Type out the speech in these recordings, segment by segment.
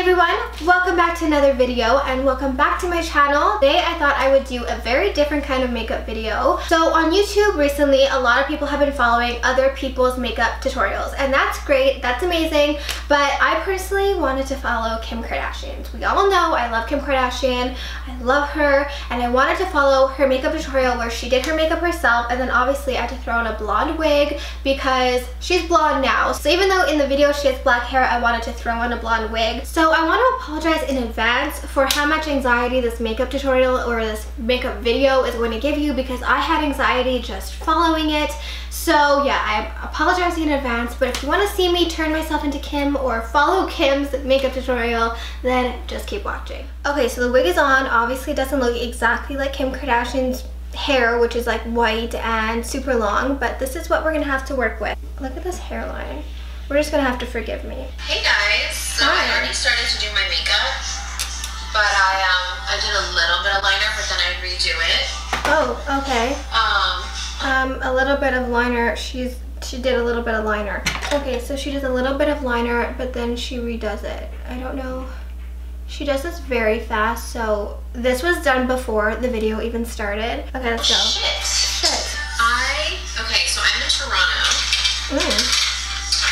everyone, welcome back to another video and welcome back to my channel. Today I thought I would do a very different kind of makeup video. So on YouTube recently, a lot of people have been following other people's makeup tutorials, and that's great, that's amazing, but I personally wanted to follow Kim Kardashian's. We all know I love Kim Kardashian, I love her, and I wanted to follow her makeup tutorial where she did her makeup herself, and then obviously I had to throw on a blonde wig because she's blonde now. So even though in the video she has black hair, I wanted to throw on a blonde wig. So I want to apologize in advance for how much anxiety this makeup tutorial or this makeup video is going to give you, because I had anxiety just following it. So yeah, I apologize in advance, but if you want to see me turn myself into Kim or follow Kim's makeup tutorial, then just keep watching. Okay, so the wig is on. Obviously it doesn't look exactly like Kim Kardashian's hair, which is like white and super long, but this is what we're gonna have to work with. Look at this hairline. We're just gonna have to forgive me. Hey guys, so I already started to do my makeup, but I did a little bit of liner, but then I redo it. Oh, okay. A little bit of liner. She did a little bit of liner. Okay, so she does a little bit of liner, but then she redoes it. I don't know. She does this very fast, so this was done before the video even started. Okay, let's go. Shit. Okay, so I'm in Toronto.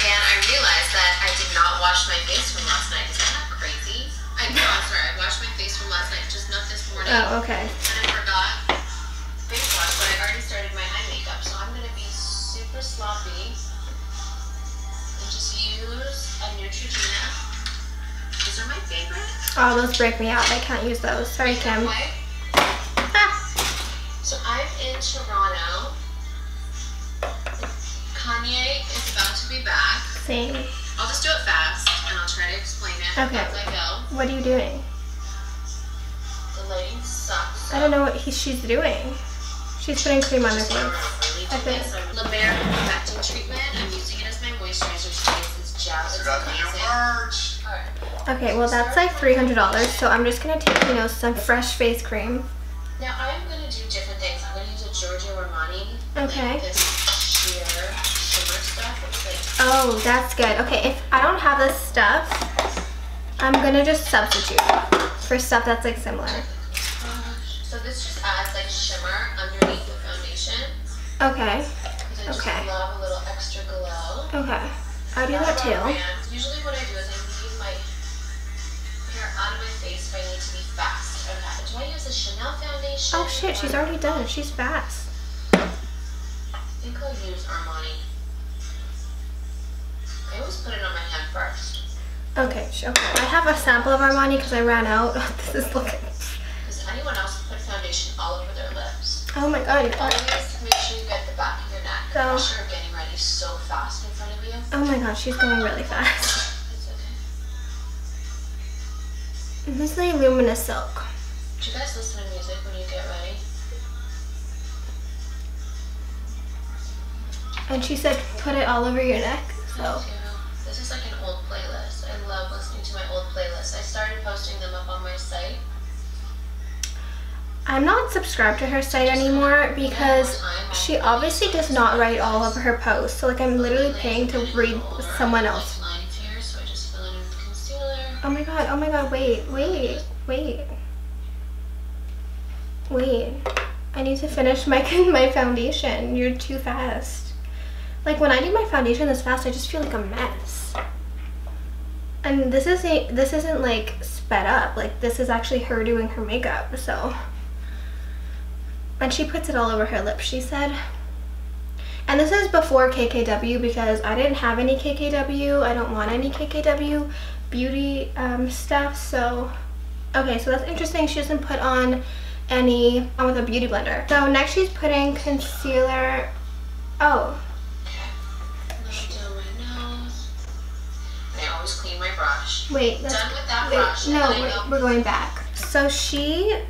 And I realized that I did not wash my face from last night. Is that not crazy? I'm sorry, I washed my face from last night, just not this morning. Oh, okay. And I forgot face wash, but I already started my eye makeup, so I'm gonna be super sloppy and just use a Neutrogena. These are my favorite. Oh, those break me out. I can't use those. Sorry, Kim. So I'm in Toronto. Kanye is about to be back. Same. I'll just do it fast and I'll try to explain it as I go. What are you doing? The lighting sucks. I don't know what she's doing. She's putting cream on her face. I think. La Mer Perfecting Treatment. I'm using it as my moisturizer today. This gel is amazing. Alright. Okay, well that's like $300, so I'm just gonna take, you know, some fresh face cream. Now I'm gonna do different things. I'm gonna use a Giorgio Armani. Okay. Like this sheer shimmer stuff. It's like, oh, that's good. Okay, if I don't have this stuff, I'm gonna just substitute for stuff that's like similar. So this just adds like shimmer underneath the foundation. Okay. I just love a little extra glow. Okay. I do that too. Usually what I do is I leave my hair out of my face if I need to be fast. Okay. Do I use a Chanel foundation? Oh shit, she's already done it. She's fast. I think I'll use Armani. I always put it on my hand first. Okay, okay. I have a sample of Armani because I ran out. This is looking... Does anyone else put foundation all over their lips? Oh my god. Always make sure you get the back of your neck. I'm sure I'm getting ready so fast in front of you. Oh my god, she's going really fast. It's okay. This is the luminous silk. Do you guys listen to music when you get ready? And she said put it all over your neck. So this is like an old playlist. I love listening to my old playlists. I started posting them up on my site. I'm not subscribed to her site anymore because she obviously does not write all of her posts. So like I'm literally paying to read someone else. So I just fill it in with concealer. Oh my god, wait. I need to finish my foundation. You're too fast. Like when I do my foundation this fast, I just feel like a mess. And this isn't like sped up. Like this is actually her doing her makeup, so. And she puts it all over her lips, she said. And this is before KKW because I didn't have any KKW. I don't want any KKW beauty stuff, so. Okay, so that's interesting. She doesn't put on any with a beauty blender. So next she's putting concealer. Oh. I always clean my brush. Wait, done with that brush. No, we're going back. So she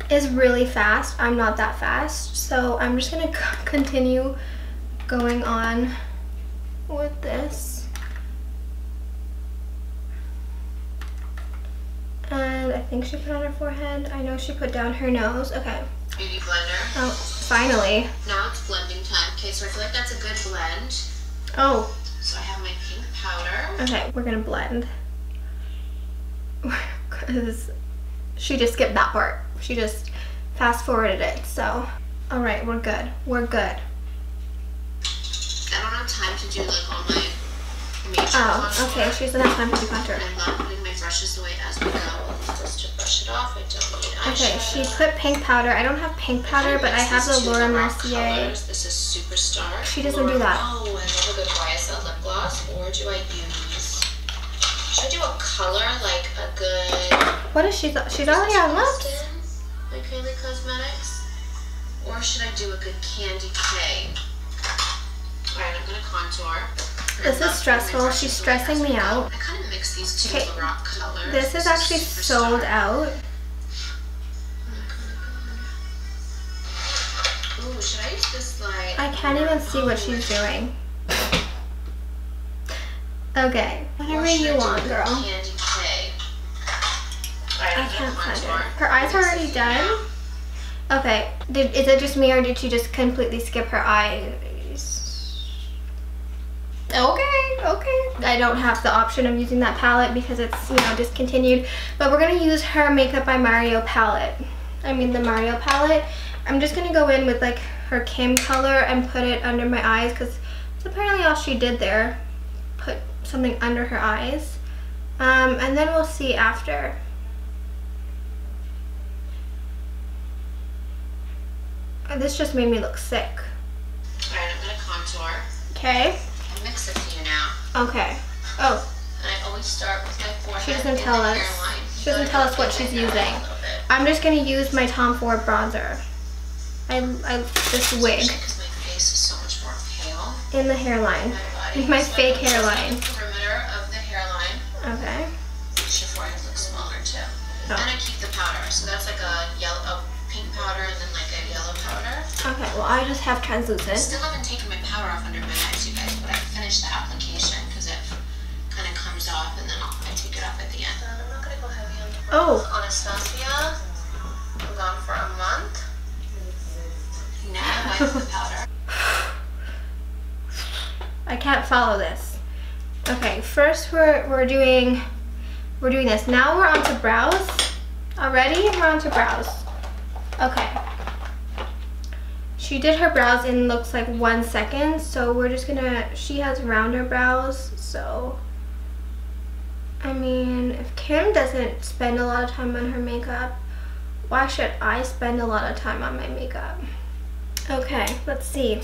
is really fast. I'm not that fast, so I'm just gonna continue going on with this. And I think she put on her forehead. I know she put down her nose. Okay. Beauty blender. Oh, finally. Now it's blending time. Okay, so I feel like that's a good blend. Oh. So I have my pink powder. Okay, we're gonna blend. because she just skipped that part. She just fast forwarded it. So, all right, we're good. We're good. I don't have time to do like all my major Oh, okay. She doesn't have time to do contour. I'm not putting my brushes away as we go. Just to brush it off. I don't need eyeshadow. Okay, she put pink powder. I don't have pink powder, but I have the Laura Mercier. This is Superstar. She doesn't do that. Oh, I love a good YSL lip gloss. Or do I use? Should I do a color like a good? What is she? She's already on lips. Like Kylie Cosmetics. Or should I do a good Candy K? Alright, I'm gonna contour. This is stressful. She's stressing me out. I kind of mix these two Lorac colors. This is actually sold out. Ooh, should I use this light? I can't even see what she's doing. Okay, whatever you want, girl. Candy K. I can't find her. Her eyes are already done. Okay, is it just me or did she just completely skip her eyes? Okay. I don't have the option of using that palette because it's, you know, discontinued. But we're going to use her Makeup by Mario palette. I mean the Mario palette. I'm just going to go in with like her Kim color and put it under my eyes because it's apparently all she did there. Put something under her eyes. And then we'll see after. This just made me look sick. Alright, I'm going to contour. Okay. Mix it to you now. Okay. Oh. And I always start with my forehead. She doesn't tell us. She doesn't tell us what she's using. I'm just gonna use my Tom Ford bronzer. I this wig. Because my face is so much more pale. In the hairline. In my fake hairline. The perimeter of the hairline. Okay. Makes your forehead look smaller too. Oh. And I keep the powder. So that's like a pink powder and then like a yellow powder. Okay. Well, I just have translucent. I still haven't taken my powder off under my eyes, you guys, but I finished the application because it kind of comes off and then I take it off at the end. I'm not going to go heavy on the Anastasia. I'm gone for a month. Now I wipe the powder. I can't follow this. Okay, first we're doing this. Now we're on to brows. Already we're on to brows. Okay. She did her brows in looks like 1 second, so we're just gonna, she has rounder brows, so I mean, if Kim doesn't spend a lot of time on her makeup, why should I spend a lot of time on my makeup? Okay, let's see.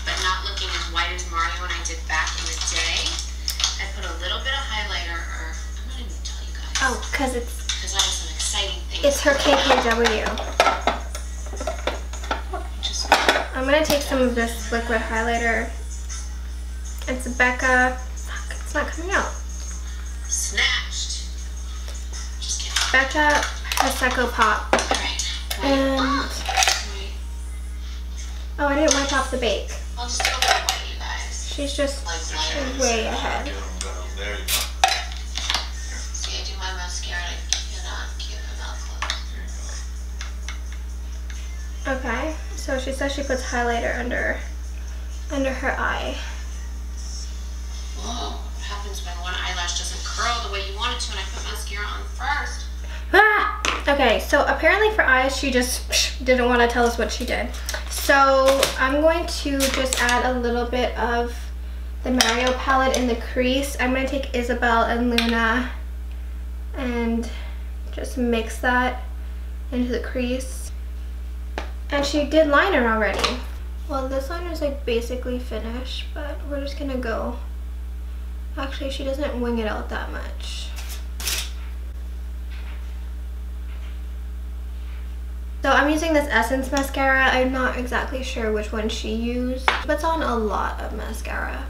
But not looking as white as Mario when I did back in the day. I put a little bit of highlighter, or I'm not even gonna tell you guys. Oh, because I have some exciting things. It's her KKW. I'm gonna take some of this liquid highlighter. It's Becca. Fuck, it's not coming out. Snatched. Just kidding. Becca Prosecco Pop. Alright. And oh, I didn't wipe off the bake. I'll just go that way, you guys. She's just way ahead. See, I do my mascara and I cannot keep my mouth closed. Okay, so she says she puts highlighter under her eye. Whoa, what happens when one eyelash doesn't curl the way you want it to and I put mascara on first? Ah! Okay, so apparently for eyes, she just didn't want to tell us what she did. So I'm going to just add a little bit of the Mario palette in the crease. I'm going to take Isabel and Luna and just mix that into the crease. And she did liner already. Well, this liner is like basically finished, but we're just going to go. Actually, she doesn't wing it out that much. So I'm using this Essence mascara. I'm not exactly sure which one she used. She puts on a lot of mascara.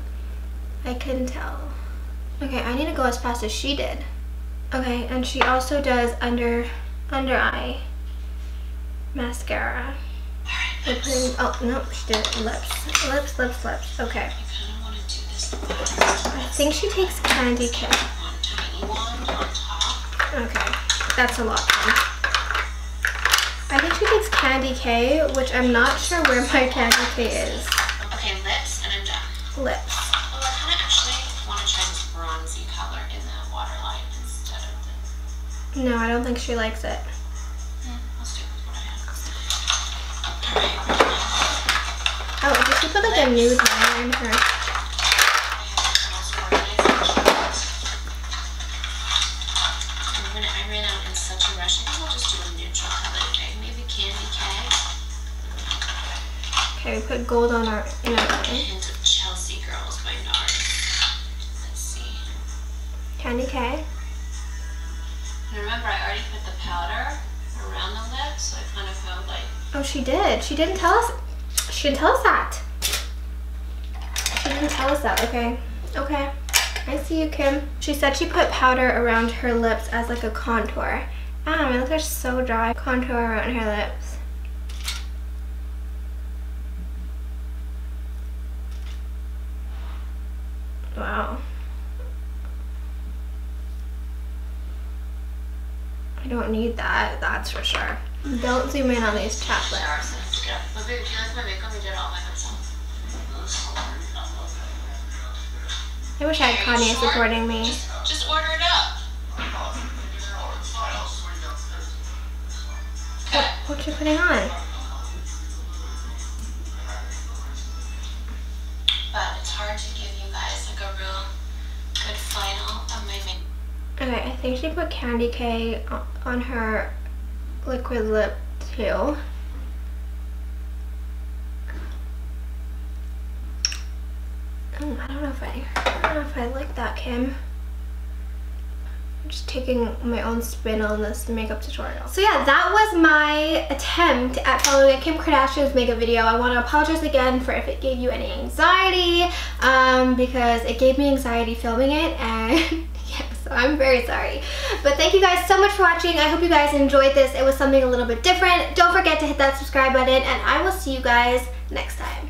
I can tell. Okay, I need to go as fast as she did. Okay, and she also does under eye mascara. Oh, no, she did lips. Lips. Okay. I think she takes Candy K. Okay, that's a lot then. I think she takes Candy K, which I'm not sure where my Candy K is. Okay, lips, and I'm done. Lips. Oh, I kind of actually want to try this bronzy color in the waterline instead of No, I don't think she likes it. I'll stick with what I have. Oh, did she put like a nude liner in her? I ran out in such a rush. I think I'll just do a neutral color today. Maybe Candy K. Okay, we put gold on our inner A eye. hint of Chelsea Girls by NARS. Let's see. Candy K. And remember, I already put the powder around the lip, so I kind of felt like... Oh, she did. She didn't tell us. She didn't tell us that. She didn't tell us that. Okay. Okay. I see you, Kim. She said she put powder around her lips as like a contour. Ah, my lips are so dry. Contour around her lips. Wow. I don't need that, that's for sure. Don't zoom in on these chaplet. But baby, do you like my makeup? I did it all by myself. I wish I had Kanye supporting me. Just order it up. What you putting on? But it's hard to give you guys like a real good final of my makeup. Okay, I think she put Candy K on her liquid lip too. Oh, I don't know if I like that, Kim. I'm just taking my own spin on this makeup tutorial. So yeah, that was my attempt at following a Kim Kardashian's makeup video. I want to apologize again for if it gave you any anxiety, because it gave me anxiety filming it, and yeah, so I'm very sorry. But thank you guys so much for watching. I hope you guys enjoyed this. It was something a little bit different. Don't forget to hit that subscribe button, and I will see you guys next time.